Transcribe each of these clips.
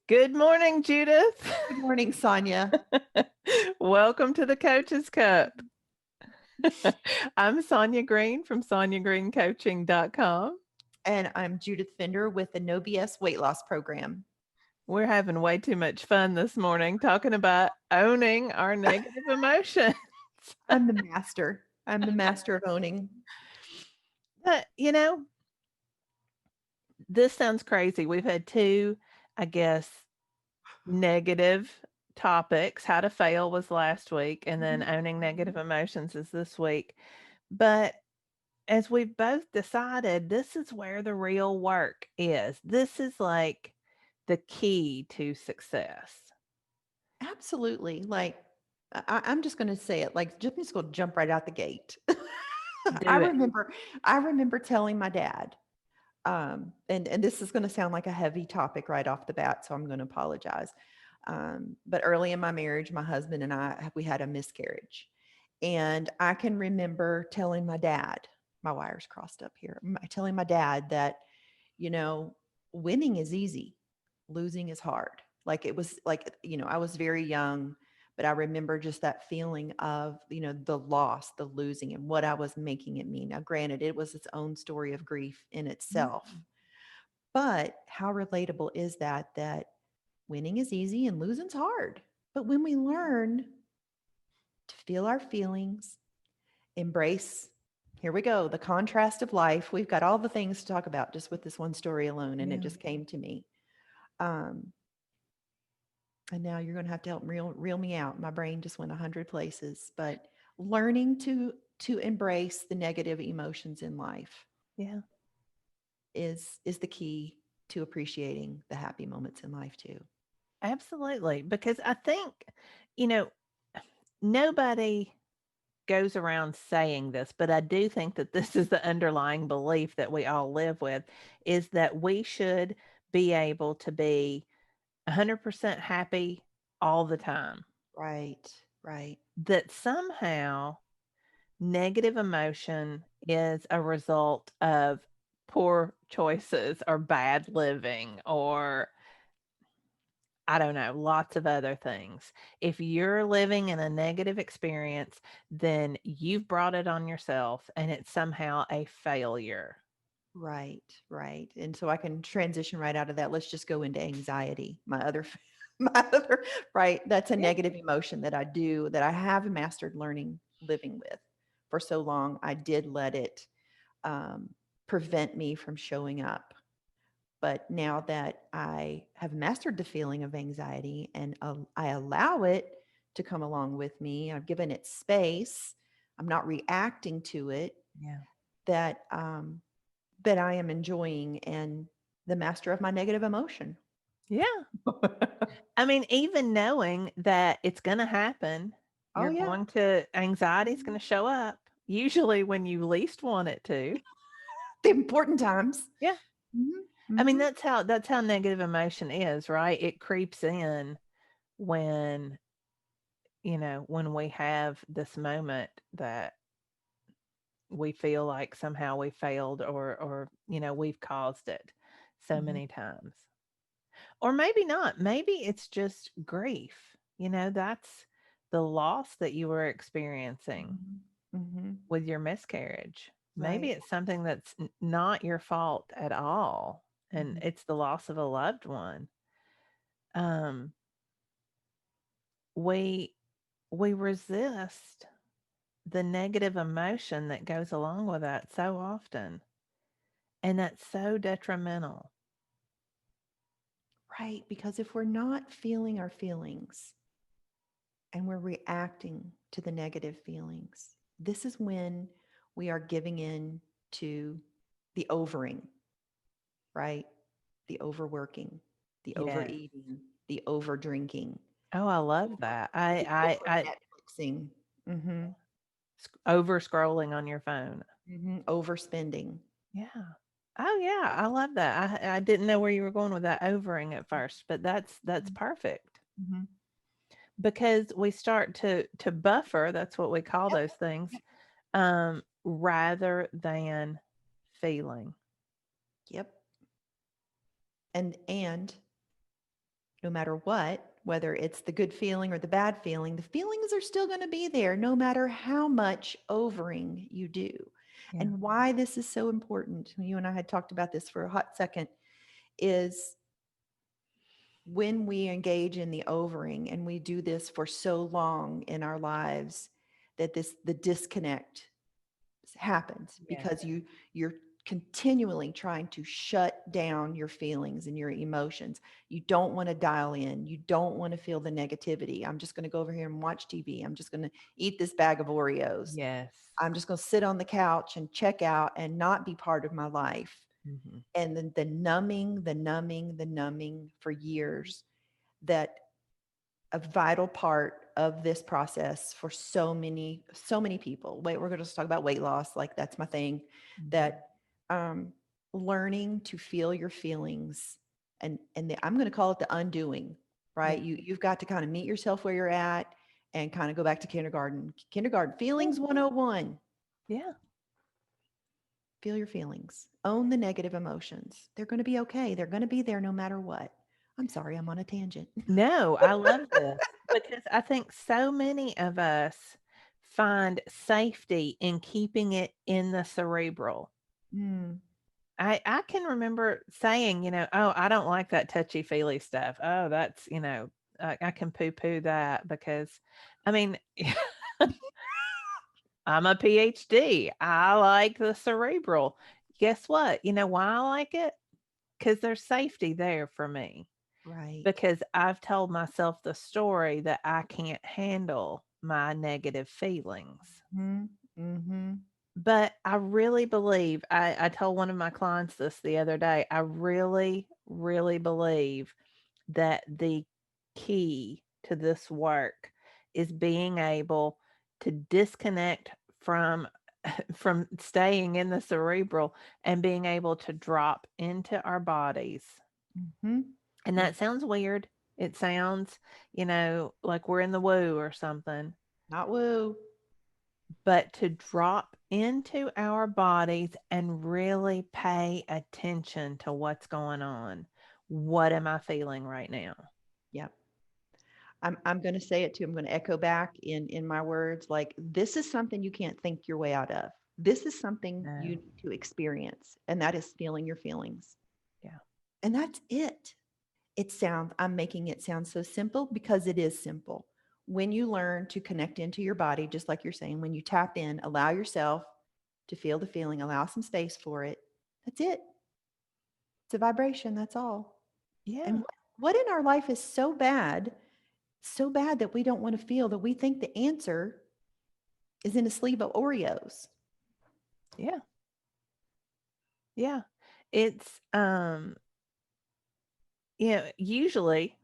Good morning, Judith. Good morning, Sonya. Welcome to the Coach's Cup. I'm Sonya Green from SonyaGreenCoaching.com. And I'm Judith Fender with the No BS weight loss program. We're having way too much fun this morning talking about owning our negative emotions. I'm the master. I'm the master of owning. But, this sounds crazy. We've had two, I guess, negative topics. How to fail was last week, and then owning negative emotions is this week. But as we've both decided, this is where the real work is. This is like the key to success. Absolutely. Like, I'm just going to say it. Like, just going to jump right out the gate. I Do it. remember, I remember telling my dad, and this is going to sound like a heavy topic right off the bat, so I'm going to apologize. But early in my marriage, my husband and I, we had a miscarriage. And I can remember telling my dad, my wires crossed up here, telling my dad that, you know, winning is easy, losing is hard. Like it was like, I was very young, but I remember just that feeling of, the loss, the losing, and what I was making it mean. Now, granted, it was its own story of grief in itself, Mm. but how relatable is that, that winning is easy and losing's hard? But when we learn to feel our feelings, embrace, here we go, the contrast of life. We've got all the things to talk about just with this one story alone, and it Yeah. just came to me. Um, and now you're going to have to help reel me out. My brain just went 100 places, but learning to embrace the negative emotions in life Yeah. is the key to appreciating the happy moments in life too. Absolutely. Because I think, you know, nobody goes around saying this, but I do think that this is the underlying belief that we all live with is that we should be able to be 100% happy all the time. Right, right. That somehow negative emotion is a result of poor choices or bad living or I don't know, lots of other things. If you're living in a negative experience, then you've brought it on yourself and it's somehow a failure. Right, right. And so I can transition right out of that. Let's just go into anxiety. My other, my other, right. That's a Yeah. negative emotion that I do, that I have mastered learning, living with for so long. I did let it um, prevent me from showing up. But now that I have mastered the feeling of anxiety and I allow it to come along with me, I've given it space, I'm not reacting to it, Yeah. that that I am enjoying and the master of my negative emotion. Yeah. I mean, even knowing that it's going to happen, Oh, you're yeah. going to, anxiety's Mhm. going to show up, usually when you least want it to. The important times. Yeah. Mhm, I mean, mhm. that's how negative emotion is, right? It creeps in when, when we have this moment that we feel like somehow we failed or we've caused it so Mhm, many times. Or maybe not. Maybe it's just grief. That's the loss that you were experiencing mhm, mhm. with your miscarriage. Maybe Right. it's something that's not your fault at all and Mhm. it's the loss of a loved one. Um we we resist the negative emotion that goes along with that so often, and that's so detrimental. Right, because if we're not feeling our feelings and we're reacting to the negative feelings, this is when we are giving in to the overing, right? The overworking, the Yes. overeating, the over drinking, Oh, I love that. the I over I Netflixing, mm-hmm, over scrolling on your phone. mm-hmm, overspending. Yeah. Oh, yeah, I love that. I didn't know where you were going with that overing at first, but that's perfect Mm-hmm. because we start to buffer, that's what we call Yep, those things, yep, rather than feeling. yep. And no matter what, whether it's the good feeling or the bad feeling, the feelings are still going to be there no matter how much overing you do. Yeah. And why this is so important, you and I had talked about this for a hot second, is when we engage in the overing and we do this for so long in our lives that the disconnect happens Yes. because you're continually trying to shut down your feelings and your emotions. You don't want to dial in. You don't want to feel the negativity. I'm just going to go over here and watch TV. I'm just going to eat this bag of Oreos. Yes. I'm just going to sit on the couch and check out and not be part of my life. Hmm. And then the numbing for years, that a vital part of this process for so many people. Wait, we're going to talk about weight loss, like that's my thing. Hmm. That um, learning to feel your feelings, I'm going to call it the undoing. Yeah. Right? You've got to kind of meet yourself where you're at and kind of go back to kindergarten. Kindergarten Yeah. feelings 101. Yeah. Feel your feelings. Own the negative emotions. They're going to be okay. They're going to be there no matter what. I'm sorry, I'm on a tangent. No, I love this because I think so many of us find safety in keeping it in the cerebral. Mm, I can remember saying, "Oh, I don't like that touchy-feely stuff. Oh, that's, I can poo-poo that because I mean, I'm a PhD. I like the cerebral. Guess what? You know why I like it? Because there's safety there for me. right. Because I've told myself the story that I can't handle my negative feelings. Mhm, mhm. But I really believe, I told one of my clients this the other day. I really, really believe that the key to this work is being able to disconnect from from staying in the cerebral and being able to drop into our bodies. Mhm. And Mm, that sounds weird. It sounds, like we're in the woo or something, not woo. but to drop into our bodies and really pay attention to what's going on. What am I feeling right now? Yep. I'm gonna say it too. I'm gonna echo back in my words, like, this is something you can't think your way out of. This is something you No. need to experience, and that is feeling your feelings. Yeah. And that's it. I'm making it sound so simple because it is simple. When you learn to connect into your body, just like you're saying, when you tap in, allow yourself to feel the feeling, allow some space for it. That's it. It's a vibration, that's all. And Yeah. what in our life is so bad that we don't want to feel, that we think the answer is in a sleeve of Oreos? Yeah. Yeah. It's usually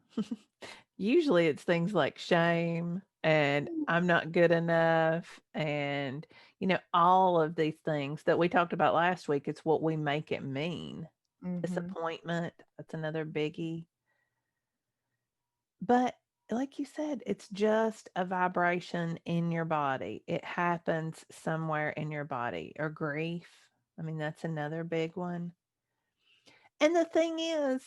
usually it's things like shame and I'm not good enough and all of these things that we talked about last week. It's what we make it mean. Mm-hmm. Disappointment, that's another biggie. But like you said, it's just a vibration in your body. It happens somewhere in your body. Or grief. I mean, that's another big one. And the thing is,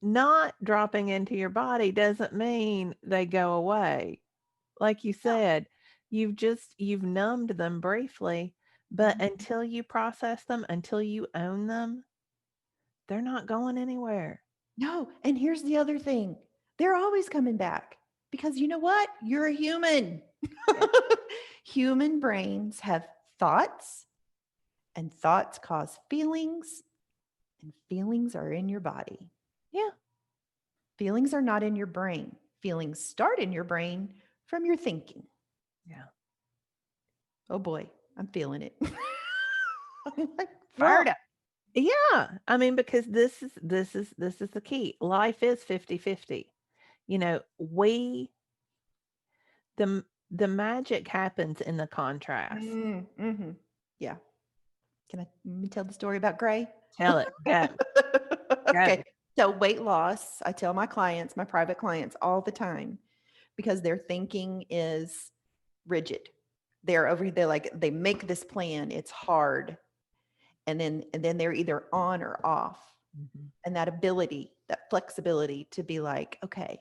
not dropping into your body doesn't mean they go away. Like you said, you've numbed them briefly, but No. until you process them, until you own them, they're not going anywhere. No, and here's the other thing. They're always coming back because you know what? You're a human. Yeah. Human brains have thoughts, and thoughts cause feelings, and feelings are in your body. Yeah. Feelings are not in your brain. Feelings start in your brain from your thinking. Yeah. Oh boy, I'm feeling it. I'm like Well, fired up. yeah. I mean, because this is the key. Life is 50-50. You know, we the magic happens in the contrast. Mm-hmm. Yeah. Let me tell the story about Gray? Tell it. Go. Okay. Go. So weight loss, I tell my clients, my private clients all the time, because their thinking is rigid. They're like, they make this plan, it's hard. And then they're either on or off. Mhm. And that ability that flexibility to be like, okay,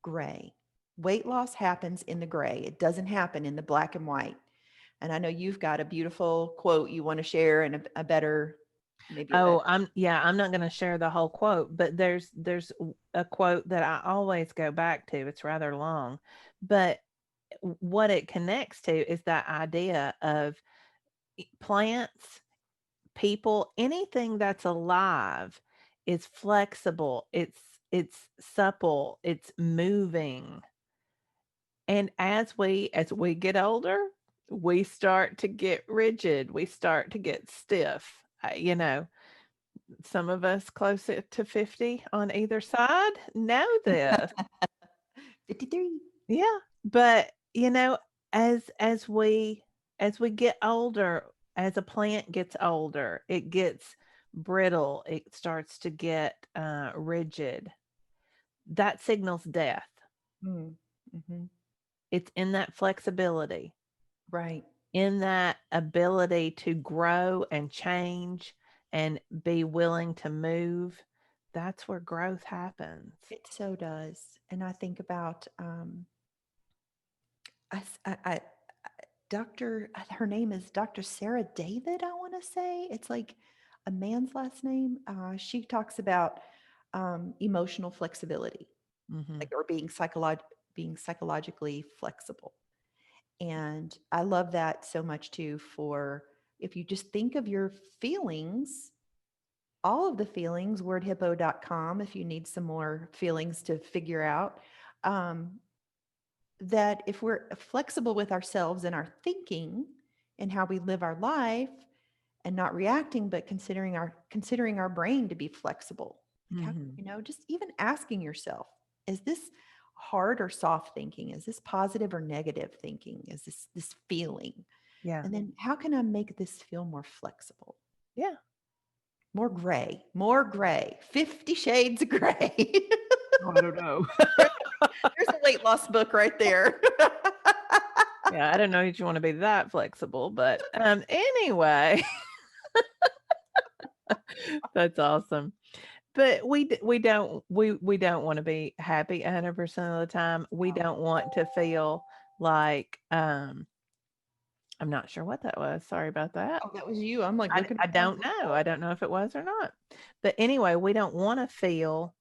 gray. Weight loss happens in the gray. It doesn't happen in the black and white. And I know you've got a beautiful quote you want to share and a better, maybe a better. Oh, I'm not going to share the whole quote, but a quote that I always go back to. It's rather long, but what it connects to is that idea of plants, people, anything that's alive is flexible, it's supple, it's moving. And as we get older, we start to get rigid, we start to get stiff. Some of us closer to 50 on either side know this. 53. Yeah, but, as we get older, as a plant gets older, it gets brittle, it starts to get, rigid. That signals death. Mm. Hmm. It's in that flexibility, Right. in that ability to grow and change and be willing to move. That's where growth happens. It so does. And I think about I, s- Dr. Her name is Dr. Sarah David, I want to say. It's like a man's last name. She talks about emotional flexibility, Mhm. like or being psychologically flexible. And I love that so much too for if you just think of your feelings, all of the feelings, wordhippo.com, if you need some more feelings to figure out. Um, that if we're flexible with ourselves and our thinking and how we live our life and not reacting but considering our brain to be flexible, like how, Mhm. just even asking yourself, is this hard or soft thinking, is this positive or negative thinking, is this feeling, Yeah. and then how can I make this feel more flexible, Yeah. more gray, 50 shades of gray. Oh, I don't know. There's a weight loss book right there. Yeah, I don't know if you wanna be that flexible, but, anyway, that's awesome. But we don't wanna be happy 100% of the time. We don't want to feel like, I'm not sure what that was, sorry about that. Oh, that was you. I'm like I looking I around. don't know. I don't know if it was or not. But anyway, we don't wanna feel,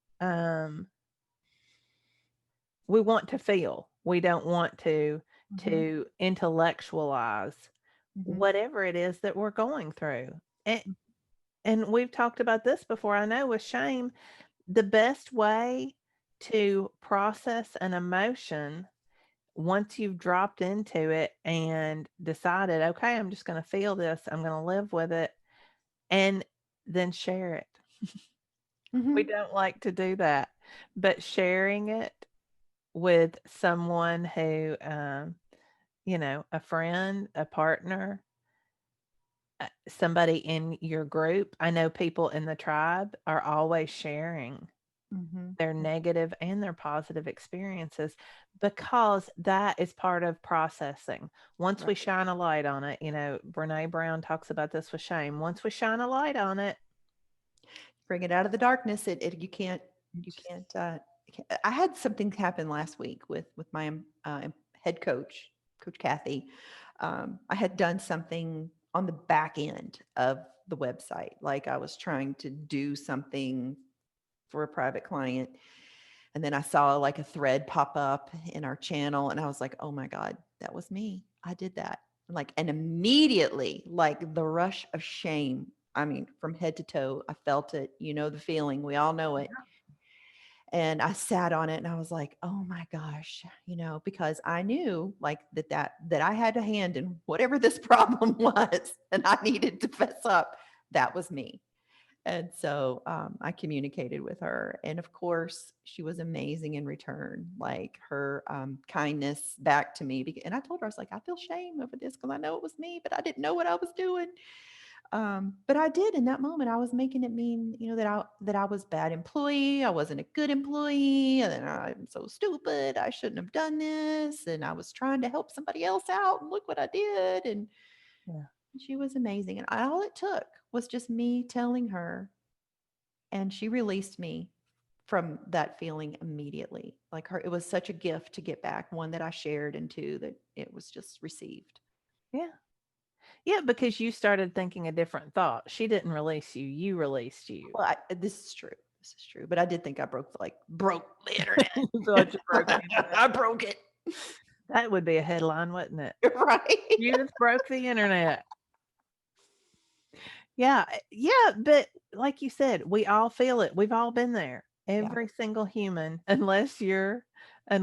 we want to feel. We don't want to Mhm, to intellectualize mhm, whatever it is that we're going through. And and we've talked about this before, I know with shame, the best way to process an emotion once you've dropped into it and decided, okay, I'm just going to feel this, I'm going to live with it, and then share it. We mhm, don't like to do that, but sharing it with someone who, a friend, a partner, somebody in your group. I know people in the tribe are always sharing mhm, their negative and their positive experiences because that is part of processing. Once we right. shine a light on it, Brene Brown talks about this with shame. Once we shine a light on it, Bring it out of the darkness. You just, can't, I had something happen last week with my head coach, Coach Kathy. I had done something on the back end of the website. Like I was trying to do something for a private client. And then I saw like a thread pop up in our channel and I was like, oh my God, that was me. I did that. And immediately, like the rush of shame. I mean, from head to toe, I felt it. You know, the feeling, we all know it. And I sat on it and I was like, oh my gosh, because I knew like that I had a hand in whatever this problem was and I needed to fess up. That was me. And so I communicated with her. And of course, she was amazing in return, like her kindness back to me. And I told her, I was like, I feel shame over this because I know it was me, but I didn't know what I was doing. But I did in that moment. I was making it mean, that I was bad employee. I wasn't a good employee. And then I'm so stupid. I shouldn't have done this. And I was trying to help somebody else out. And look what I did. And yeah. she was amazing. And all it took was just me telling her and she released me from that feeling immediately. Like her, it was such a gift to get back, one that I shared, and two that it was just received. Yeah. Yeah, because you started thinking a different thought. She didn't release you, you released you. Well, this is true. This is true. But I did think I broke the internet. You thought you broke the internet. I broke it. That would be a headline, wouldn't it? Right. Judith broke the internet. Yeah, yeah, but like you said, we all feel it. We've all been there. Yeah. Every single human, unless you're a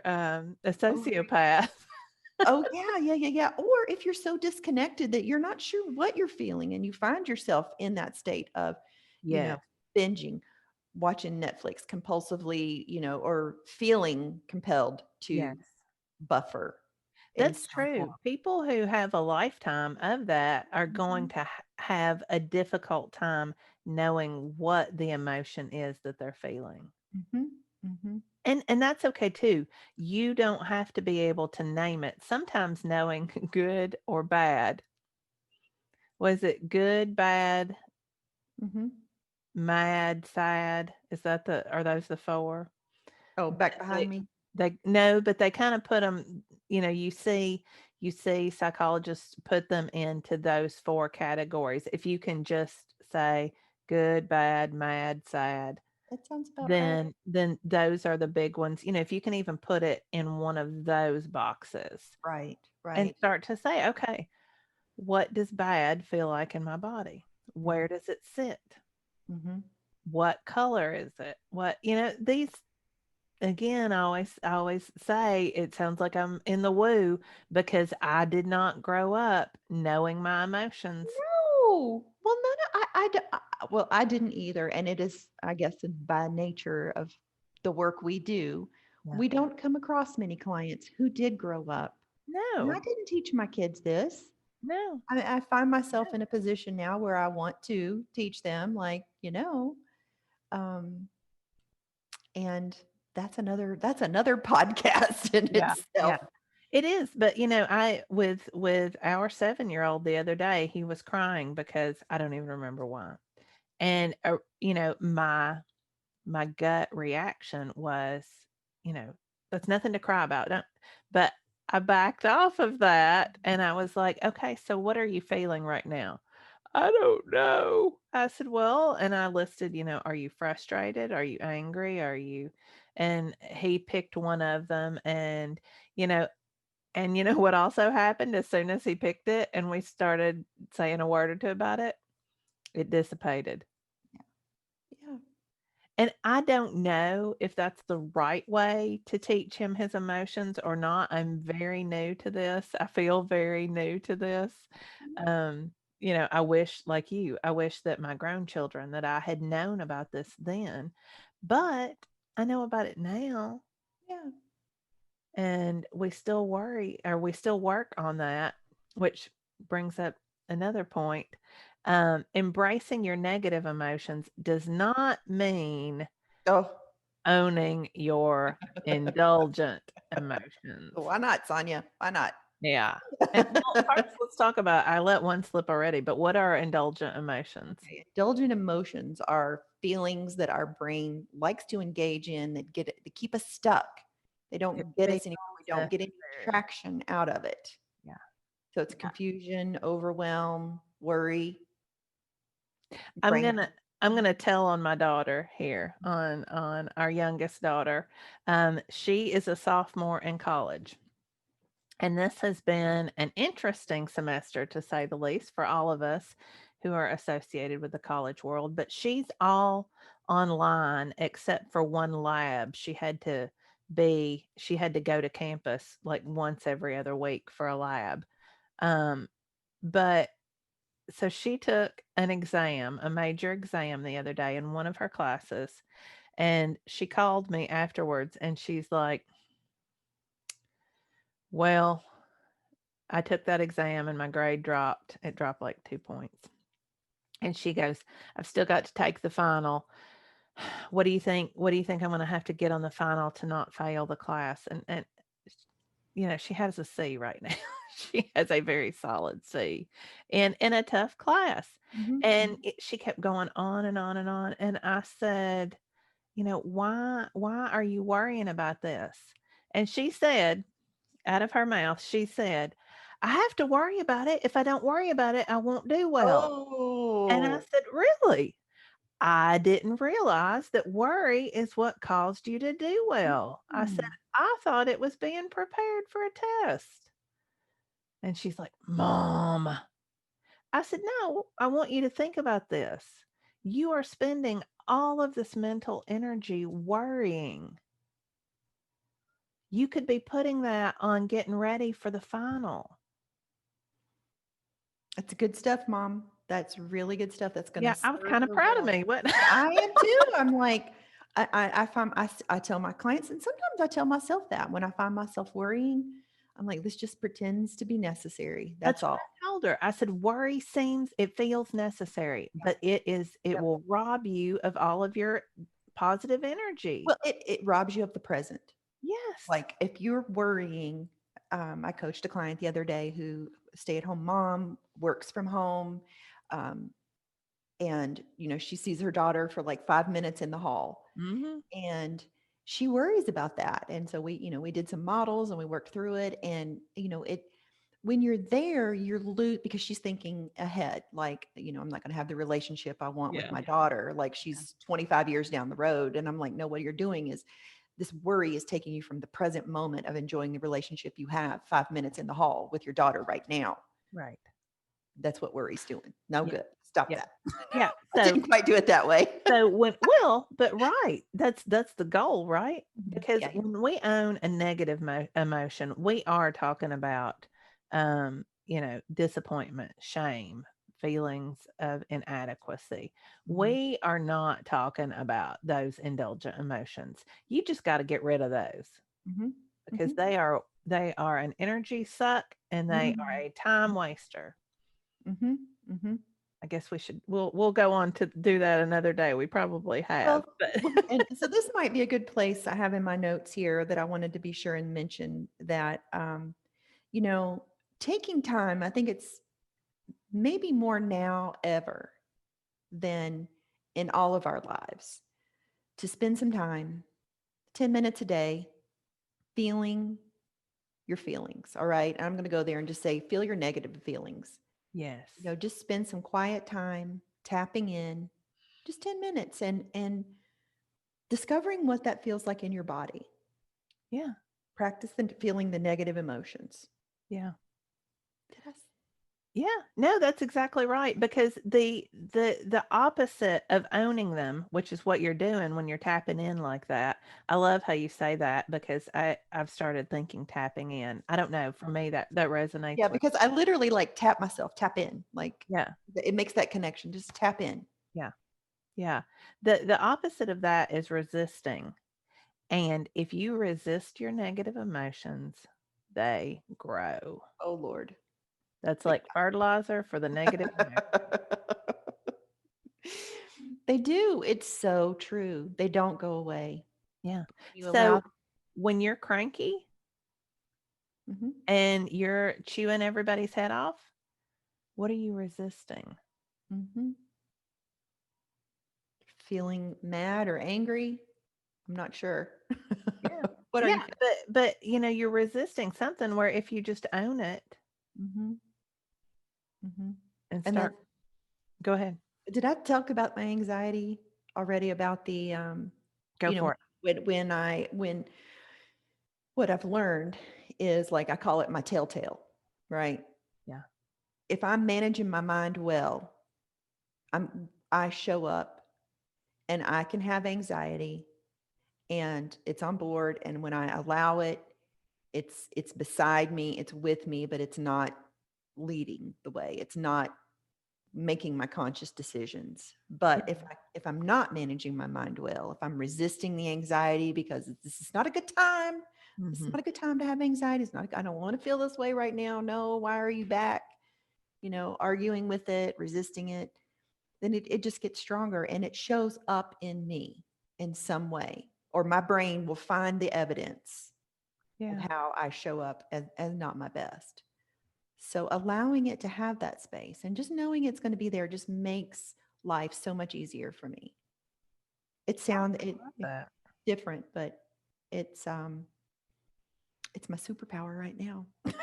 Oh, sociopath. oh yeah, yeah, yeah, yeah. Or if you're so disconnected that you're not sure what you're feeling and you find yourself in that state of, you know, Yes, binging, watching Netflix compulsively, or feeling compelled to yes. buffer in That's some true. form. People who have a lifetime of that are going Mhm, to have a difficult time knowing what the emotion is that they're feeling. mhm, mhm. And that's okay too. You don't have to be able to name it. Sometimes knowing good or bad. Was it good, bad, Mhm. mad, sad? Are those the 4? Oh, back behind They me? they no, but they kinda put them. You see psychologists put them into those 4 categories. If you can just say good, bad, mad, sad, That sounds about right. then those are the big ones. If you can even put it in one of those boxes Right, and right. start to say, "Okay, what does bad feel like in my body? Mhm, Where does it sit? mhm. What color is it? These again, I always say it sounds like I'm in the woo because I did not grow up knowing my emotions. No. Well, none of well, I didn't either, and it is, I guess, by nature of the work we do, Yeah. we don't come across many clients who did grow up. And I No, didn't teach my kids this. no. I find myself in a position now where I want to teach them, like, um, and that's another podcast in Yeah, itself. yeah. It is, but I with our 7-year-old the other day, he was crying because I don't even remember why. And my gut reaction was, you know, that's nothing to cry about. Don't, but I backed off of that and I was like, okay, so what are you feeling right now? I don't know. I said, well, and I listed, are you frustrated? Are you angry? And he picked one of them you know, and what also happened as soon as he picked it and we started saying a word or two about it, it dissipated. Yeah. And I don't know if that's the right way to teach him his emotions or not. I'm very new to this. I feel very new to this. Um, I wish, like you, I wish that my grown children that I had known about this then, but I know about it now, Yeah. and we still worry or we still work on that, which brings up another point. Embracing your negative emotions does not mean Oh, owning your indulgent emotions. why not, Sonya? Why not? Yeah. And well, first let's talk about I let one slip already, but what are indulgent emotions? Okay, indulgent emotions are feelings that our brain likes to engage in that keep us stuck. They It don't get feels us anywhere. We don't get any necessary. traction out of it. Yeah. So it's Yeah. confusion, overwhelm, worry, I'm brain. gonna I'm gonna tell on my daughter here, on our youngest daughter. She is a sophomore in college. And this has been an interesting semester, to say the least, for all of us who are associated with the college world. But she's all online except for one lab. She had to go to campus like once every other week for a lab. Um, but so she took an exam, a major exam the other day in one of her classes. And she called me afterwards and she's like, well, I took that exam and my grade dropped. It dropped like 2 points. And she goes, "I've still got to take the final. What do you think? What do you think I'm going to have to get on the final to not fail the class?" And she has a C right now. She has a very solid C in a tough class. Mhm, And mhm. she kept going on and on and on. And I said, why are you worrying about this? And she said, out of her mouth, she said, I have to worry about it. If I don't worry about it, I won't do well. And I Oh. said, really? I didn't realize that worry is what caused you to do well. I said, Mm. I thought it was being prepared for a test. And she's like, Mom. I said, no, I want you to think about this. You are spending all of this mental energy worrying. You could be putting that on getting ready for the final. That's good stuff, Mom. That's really good stuff. That's going to Yeah, I was serve kind of her proud of well. me. What? Yeah, I am too. I'm like, I find I tell my clients, and sometimes I tell myself that when I find myself worrying, I'm like, this just pretends to be necessary. That's That's what all. I told her. I said, worry it feels necessary, but it Yep. will rob you of all of your positive energy. Well, it robs you of the present. Yes. Like if you're worrying, I coached a client the other day who stay at home mom works from home. Um, and she sees her daughter for like 5 minutes in the hall, Hmm. and she worries about that. And so we did some models and we worked through it. And it when you're there, because she's thinking ahead, like, I'm not going to have the relationship I want with Yeah. my daughter, like she's 25 years down the road. And I'm like, no, what you're doing is this worry is taking you from the present moment of enjoying the relationship you have 5 minutes in the hall with your daughter right now. Right. That's what worry's doing. No Yeah. good. Stop Yeah. that. Yeah. I didn't quite do it that way. But right, that's the goal, right? Mhm. Because Yeah, yeah. when we own a negative emotion, we are talking about, disappointment, shame, feelings of inadequacy. Mhm. We are not talking about those indulgent emotions. You just got to get rid of those Mhm. because Mhm. they are an energy suck and they are Mhm. a time waster. Mhm. Mhm. I guess we'll go on to do that another day. We probably have, Well, but and so this might be a good place. I have in my notes here that I wanted to be sure and mention that, you know, taking time, I think it's maybe more now ever than in all of our lives to spend some time, 10 minutes a day, feeling your feelings. All right. And I'm going to go there and just say, feel your negative feelings. yes. Just spend some quiet time tapping in, just 10 minutes, and discovering what that feels like in your body. Yeah. Practice feeling the negative emotions. Yeah. Did I Yeah. No, that's exactly right because the opposite of owning them, which is what you're doing when you're tapping in like that. I love how you say that because I've started thinking tapping in. I don't know, for me that Yeah, resonates with. because I literally like tap myself, tap in. Like Yeah. it makes that connection. Just tap in. Yeah. Yeah. The opposite of that is resisting. And if you resist your negative emotions, they grow. Oh Lord. That's Like like fertilizer for the negative emotion. they do. It's so true. They don't go away. Yeah. You allow. So when you're cranky Mhm. and you're chewing everybody's head off, what are you resisting? Mhm. Feeling mad or angry? I'm not sure. Yeah. What are Yeah, you feeling? but you're resisting something where if you just own it Mhm. Mhm. and And then start go ahead. did I talk about my anxiety already about the, Go for it. when what I've learned is like I call it my telltale, right? Yeah. If I'm managing my mind well, I show up and I can have anxiety and it's on board, and when I allow it, it's beside me, it's with me, but it's not leading the way. It's not making my conscious decisions. But Yeah. if I'm not managing my mind well, if I'm resisting the anxiety because this is not a good time, this is Mhm. not a good time to have anxiety. It's not. I don't want to feel this way right now. No, why are you back? Arguing with it, resisting it. Then it just gets stronger and it shows up in me in some way, or my brain will find the evidence of Yeah. how I show up as not my best. So allowing it to have that space and just knowing it's going to be there just makes life so much easier for me. It I sound love it's that. different, but it's um it's my superpower right now. Yeah.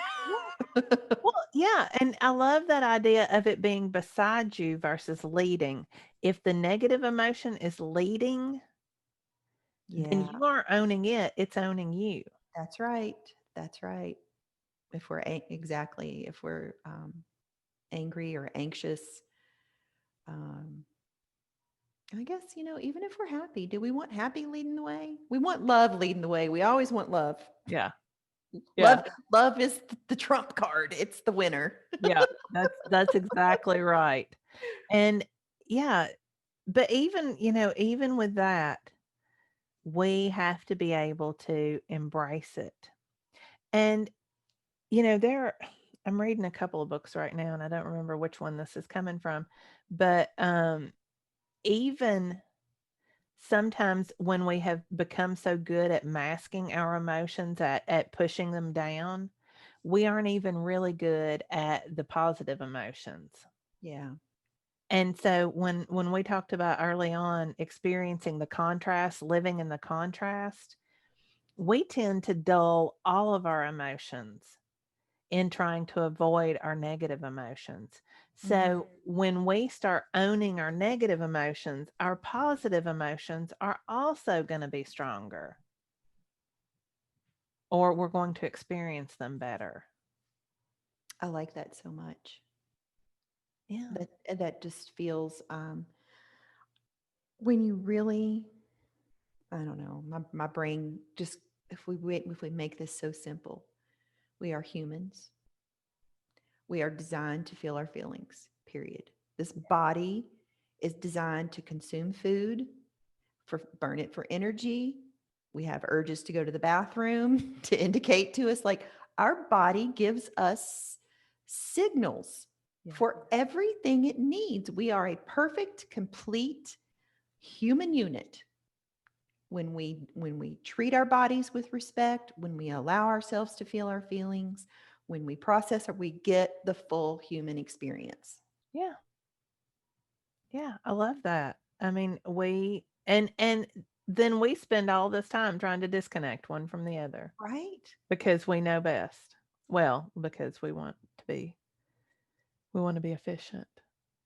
Well, yeah, and I love that idea of it being beside you versus leading. If the negative emotion is leading, then Yeah, you aren't owning it, it's owning you. that's right. That's right. If we're exactly if we're angry or anxious, um, I guess even if we're happy, do we want happy leading the way? We want love leading the way. We always want love. Yeah. Love, Yeah. love is the trump card. It's the winner. Yeah. That's exactly right. And yeah, but even, even with that, we have to be able to embrace it. And, there I'm reading a couple of books right now and I don't remember which one this is coming from, but even sometimes when we have become so good at masking our emotions, at pushing them down, we aren't even really good at the positive emotions. Yeah. And so when we talked about early on experiencing the contrast, living in the contrast, we tend to dull all of our emotions in trying to avoid our negative emotions. Mhm. So when we start owning our negative emotions, our positive emotions are also going to be stronger, or we're going to experience them better. I like that so much. Yeah. That just feels when you really, I don't know, my brain just, if we make this so simple, we are humans. We are designed to feel our feelings, period. This body is designed to consume food, for burn it for energy. We have urges to go to the bathroom to indicate to us, like, our body gives us signals Yeah. for everything it needs. We are a perfect, complete human unit when we treat our bodies with respect, when we allow ourselves to feel our feelings, when we process or we get the full human experience. Yeah. Yeah. I love that. I mean, and then we spend all this time trying to disconnect one from the other Right? because we know best. Well, because we want to be efficient.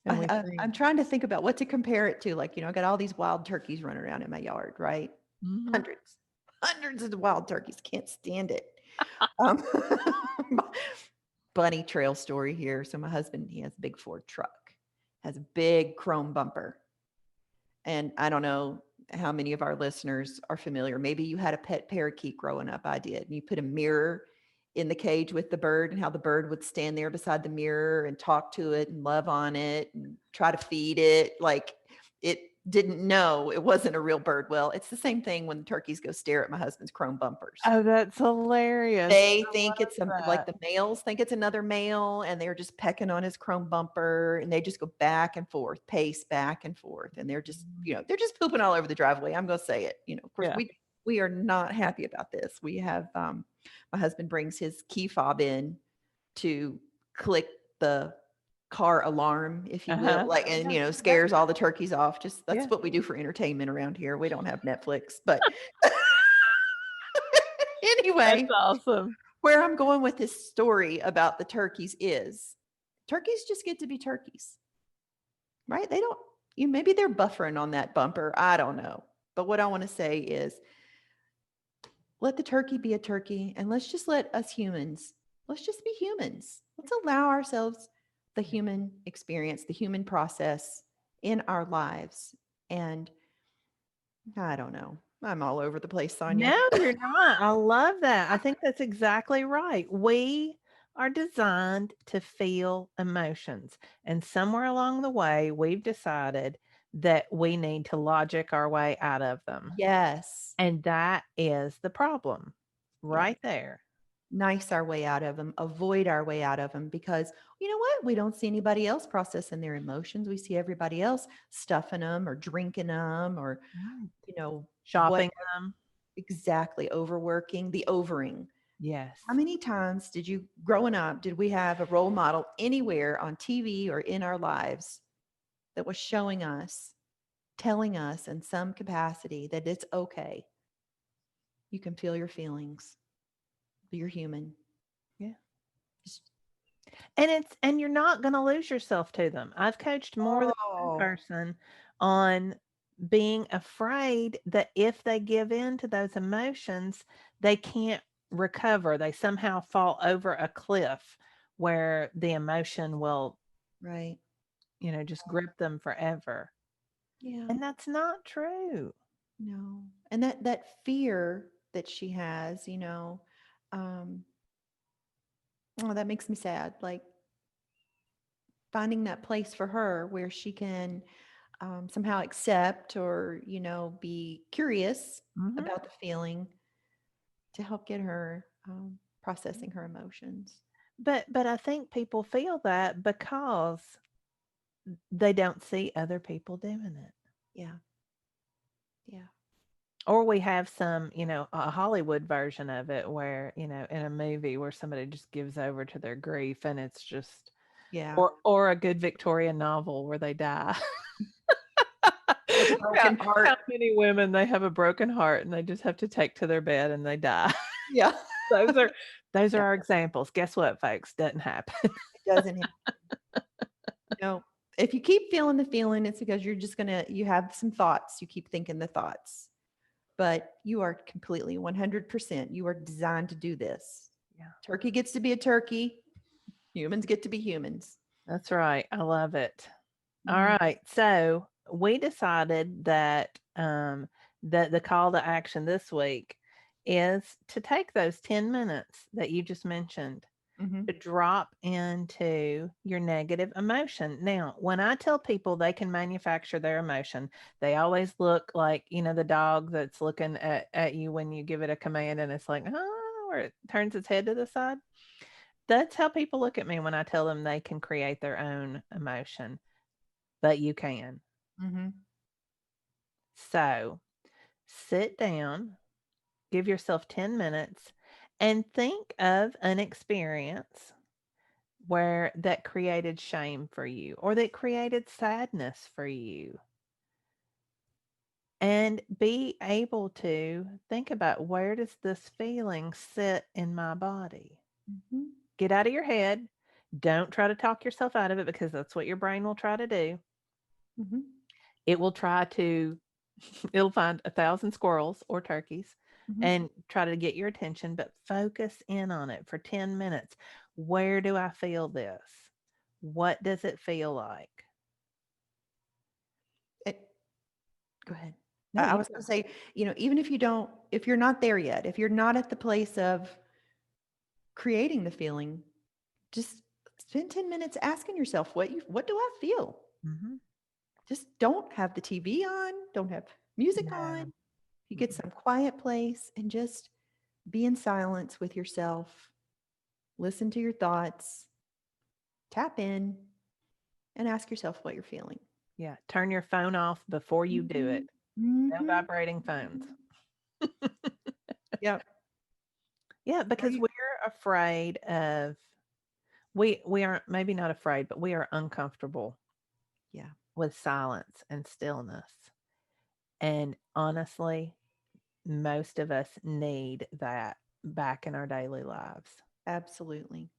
And we I'm think, trying to think about what to compare it to. Like, I got all these wild turkeys running around in my yard, right? mhm. Hundreds, hundreds of wild turkeys. Can't stand it. Um, Bunny trail story here. So my husband, he has a big Ford truck, has a big chrome bumper. And I don't know how many of our listeners are familiar. Maybe you had a pet parakeet growing up. I did. And you put a mirror in the cage with the bird, and how the bird would stand there beside the mirror and talk to it and love on it and try to feed it. Like, it didn't know it wasn't a real bird. Well, it's the same thing when the turkeys go stare at my husband's chrome bumpers. Oh, that's hilarious. They I think it's like love the males think it's another male, and they're just pecking on his chrome bumper, and they just go back and forth, pace back and forth, and they're just, that. they're just pooping all over the driveway. I'm going to say it. Of course, Yeah. we are not happy about this. We have my husband brings his key fob in to click the car alarm, if you will, Uh-huh. like, and Yeah. Yeah. scares all the turkeys off. Just that's Yeah. what we do for entertainment around here. We don't have Netflix, but That's anyway, awesome. where I'm going with this story about the turkeys is turkeys just get to be turkeys, right? They don't, maybe they're buffering on that bumper. I don't know. But what I want to say is, let the turkey be a turkey, and let's just let us humans, let's just be humans. Let's allow ourselves the human experience, the human process in our lives. And I don't know. I'm all over the place, Sonya. No, you're not. I love that. I think that's exactly right. We are designed to feel emotions. And somewhere along the way, we've decided that we need to logic our way out of them. Yes. And that is the problem Yes. right there. Nice our way out of them, avoid our way out of them, because you know what? We don't see anybody else processing their emotions. We see everybody else stuffing them or drinking them or, Right. what Shopping them. exactly, overworking, the overing. Yes. How many times did you, growing up, did we have a role model anywhere on TV or in our lives that was showing us telling us in some capacity that it's okay. You can feel your feelings. You're human. Yeah. Just- And you're not gonna lose yourself to them. I've coached more than one Oh, person on being afraid that if they give in to those emotions, they can't recover. They somehow fall over a cliff where the emotion will, right. just grip them forever. Yeah. And that's not true. No. And that fear that she has, um, oh, that makes me sad. Like finding that place for her where she can somehow accept or, be curious Mhm. about the feeling to help get her processing her emotions. But I think people feel that because they don't see other people doing it. Yeah. Yeah. Or we have some, a Hollywood version of it where, in a movie where somebody just gives over to their grief and it's just Yeah. or a good Victorian novel where they die. With a how, broken how heart. many women they have a broken heart and they just have to take to their bed and they die. Yeah. those are those are Yeah. our examples. Guess what, folks? Doesn't happen. It doesn't have, if you keep feeling the feeling, it's because you have some thoughts. You keep thinking the thoughts, but you are completely 100%. You are designed to do this. Yeah, Turkey gets to be a turkey. Humans get to be humans. that's right. I love it. All Mhm. right. So we decided that that the call to action this week is to take those 10 minutes that you just mentioned Mhm. to drop into your negative emotion. Now, when I tell people they can manufacture their emotion, they always look like, the dog that's looking at you when you give it a command and it's like, oh, or it turns its head to the side. That's how people look at me when I tell them they can create their own emotion, but you can. Mhm. So sit down, give yourself 10 minutes, and think of an experience where that created shame for you or that created sadness for you. And be able to think about, where does this feeling sit in my body? Mhm. Get out of your head. Don't try to talk yourself out of it because that's what your brain will try to do. Mhm. It will try to it'll find 1,000 squirrels or turkeys Mhm. and try to get your attention, but focus in on it for 10 minutes. Where do I feel this? What does it feel like? It, go ahead. No, I you was go. going to say, even if you're not there yet, if you're not at the place of creating the feeling, just spend 10 minutes asking yourself, what do I feel? Mhm. Just don't have the TV on, don't have music No. on. You get Mm-mm. some quiet place and just be in silence with yourself. Listen to your thoughts, tap in, and ask yourself what you're feeling. Yeah, turn your phone off before you do Mhm. it. No Mhm. vibrating phones. Yep. Yeah, Are because you? we're afraid of we aren't, maybe not afraid, but we are uncomfortable Yeah, with silence and stillness. And honestly, most of us need that back in our daily lives. absolutely.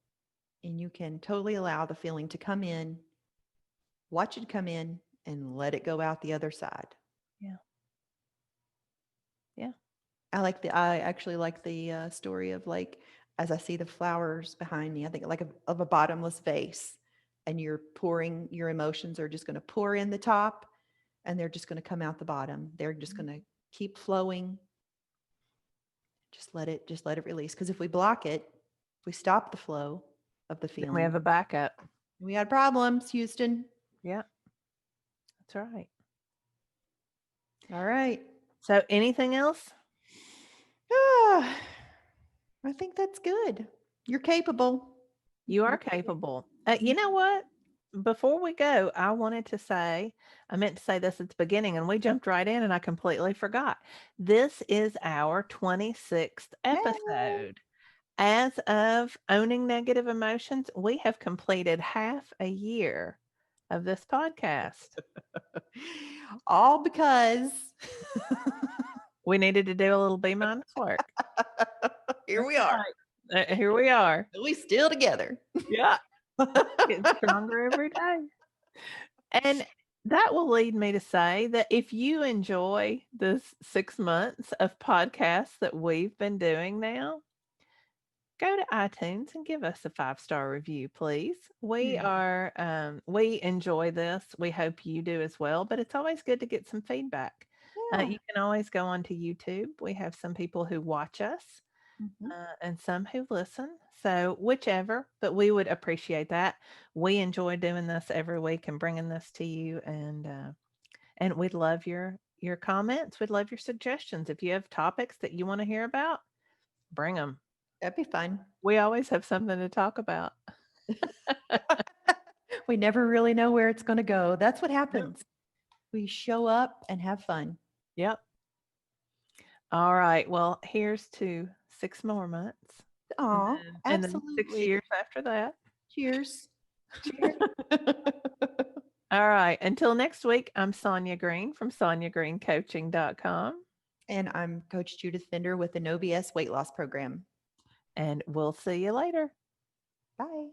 And you can totally allow the feeling to come in, watch it come in, and let it go out the other side. Yeah. Yeah. I actually like the story of like, as I see the flowers behind me, I think like of a bottomless vase, and you're pouring, your emotions are just going to pour in the top and they're just going to come out the bottom. They're just going to keep flowing. Just let it release. Because if we block it, if we stop the flow of the Then we feeling, have a backup. we had problems, Houston. Yeah, that's right. All right. So anything else? Ah, I think that's good. You're capable. You are You're capable. You capable. know what? Before we go, I wanted to say, I meant to say this at the beginning and we jumped right in and I completely forgot. This is our 26th Hey. episode. As of owning negative emotions, we have completed half a year of this podcast. All because We needed to do a little B-minus work. here That's we are. right. Here we are. We still together. Yeah. Getting stronger every day. And that will lead me to say that if you enjoy this 6 months of podcasts that we've been doing now, go to iTunes and give us a 5-star review, please. We enjoy this. We hope you do as well, but it's always good to get some feedback. Yeah. You can always go onto YouTube. We have some people who watch us, Mhm. and some who listen. So whichever, but we would appreciate that. We enjoy doing this every week and bringing this to you, and we'd love your comments. We'd love your suggestions. If you have topics that you want to hear about, bring them. That'd be fun. We always have something to talk about. We never really know where it's going to go. That's what Yep. happens. We show up and have fun. Yep. All right. Well, here's to 6 more months, Oh, and then 6 absolutely. years after that. Cheers. Cheers. All right. Until next week, I'm Sonya Green from SonyaGreenCoaching.com, And I'm Coach Judith Fender with the No BS Weight Loss Program. and we'll see you later. Bye.